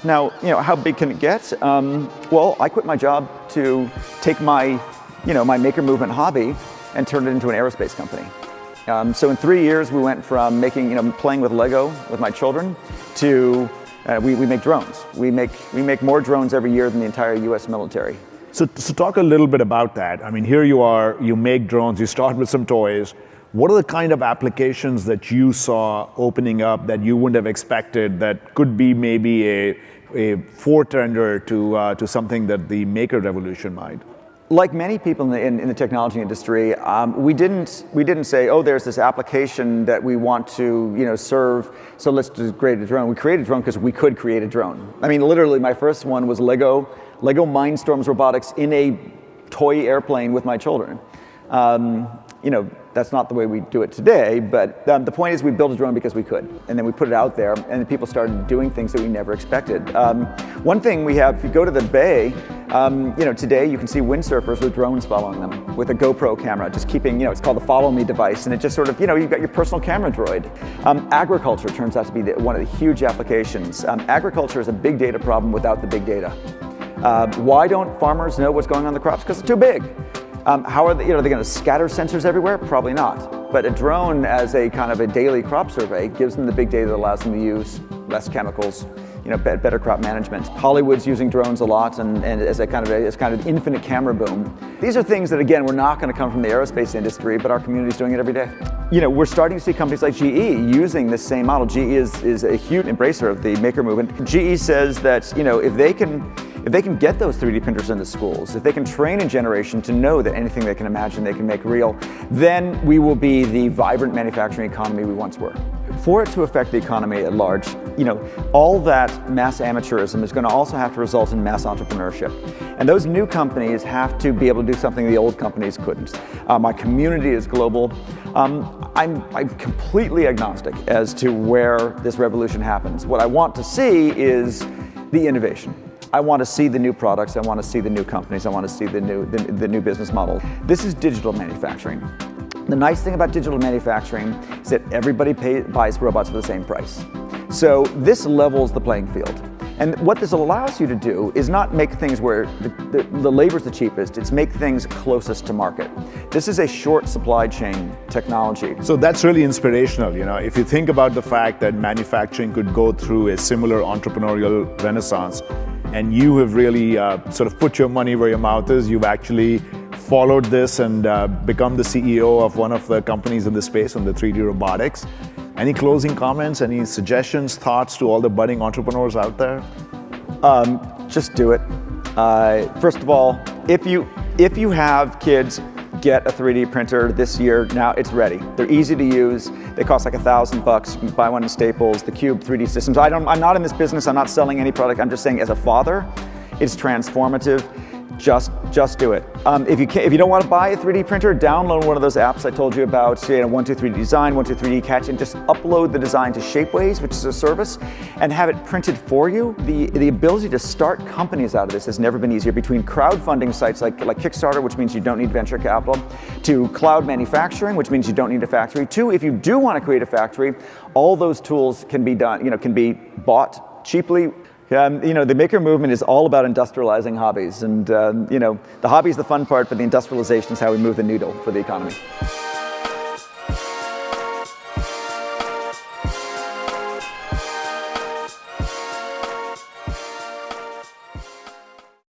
Now, how big can it get? Well, I quit my job to take my, my maker movement hobby and turn it into an aerospace company. So in 3 years, we went from making, playing with Lego with my children to we make drones. We make more drones every year than the entire U.S. military. So talk a little bit about that. I mean, here you are, you make drones, you start with some toys. What are the kind of applications that you saw opening up that you wouldn't have expected that could be maybe a forerunner to something that the maker revolution might? Like many people in the technology industry, we didn't say, oh, there's this application that we want to serve, so let's just create a drone. We created a drone because we could create a drone. I mean, literally, my first one was Lego Mindstorms Robotics in a toy airplane with my children. That's not the way we do it today, but the point is we built a drone because we could, and then we put it out there, and then people started doing things that we never expected. One thing we have, if you go to the Bay, today you can see windsurfers with drones following them with a GoPro camera, just keeping, it's called the Follow Me device, and it just sort of, you've got your personal camera droid. Agriculture turns out to be one of the huge applications. Agriculture is a big data problem without the big data. Why don't farmers know what's going on in the crops? Because it's too big. How are they, are they going to scatter sensors everywhere? Probably not. But a drone as a kind of a daily crop survey gives them the big data that allows them to use less chemicals, better crop management. Hollywood's using drones a lot, and as kind of infinite camera boom. These are things that, again, we're not going to come from the aerospace industry, but our community's doing it every day. We're starting to see companies like GE using this same model. GE is a huge embracer of the maker movement. GE says that, if they can get those 3D printers into schools, if they can train a generation to know that anything they can imagine they can make real, then we will be the vibrant manufacturing economy we once were. For it to affect the economy at large, all that mass amateurism is going to also have to result in mass entrepreneurship. And those new companies have to be able to do something the old companies couldn't. My community is global. I'm completely agnostic as to where this revolution happens. What I want to see is the innovation. I want to see the new products, I want to see the new companies, I want to see the new business model. This is digital manufacturing. The nice thing about digital manufacturing is that everybody buys robots for the same price. So this levels the playing field. And what this allows you to do is not make things where the labor's the cheapest, it's make things closest to market. This is a short supply chain technology. So that's really inspirational, If you think about the fact that manufacturing could go through a similar entrepreneurial renaissance, and you have really sort of put your money where your mouth is, you've actually followed this and become the CEO of one of the companies in the space on the 3D robotics. Any closing comments, any suggestions, thoughts to all the budding entrepreneurs out there? Just do it. First of all, if you have kids, get a 3D printer this year. Now it's ready. They're easy to use. They cost like $1,000. You can buy one in Staples, the Cube 3D Systems. I'm not in this business. I'm not selling any product. I'm just saying, as a father, it's transformative. Just do it. If you don't want to buy a 3D printer, download one of those apps I told you about, 123D Design, 123D Catch, and just upload the design to Shapeways, which is a service, and have it printed for you. The ability to start companies out of this has never been easier. Between crowdfunding sites like Kickstarter, which means you don't need venture capital, to cloud manufacturing, which means you don't need a factory, to if you do want to create a factory, all those tools can be done, can be bought cheaply. The maker movement is all about industrializing hobbies, and the hobby is the fun part, but the industrialization is how we move the needle for the economy.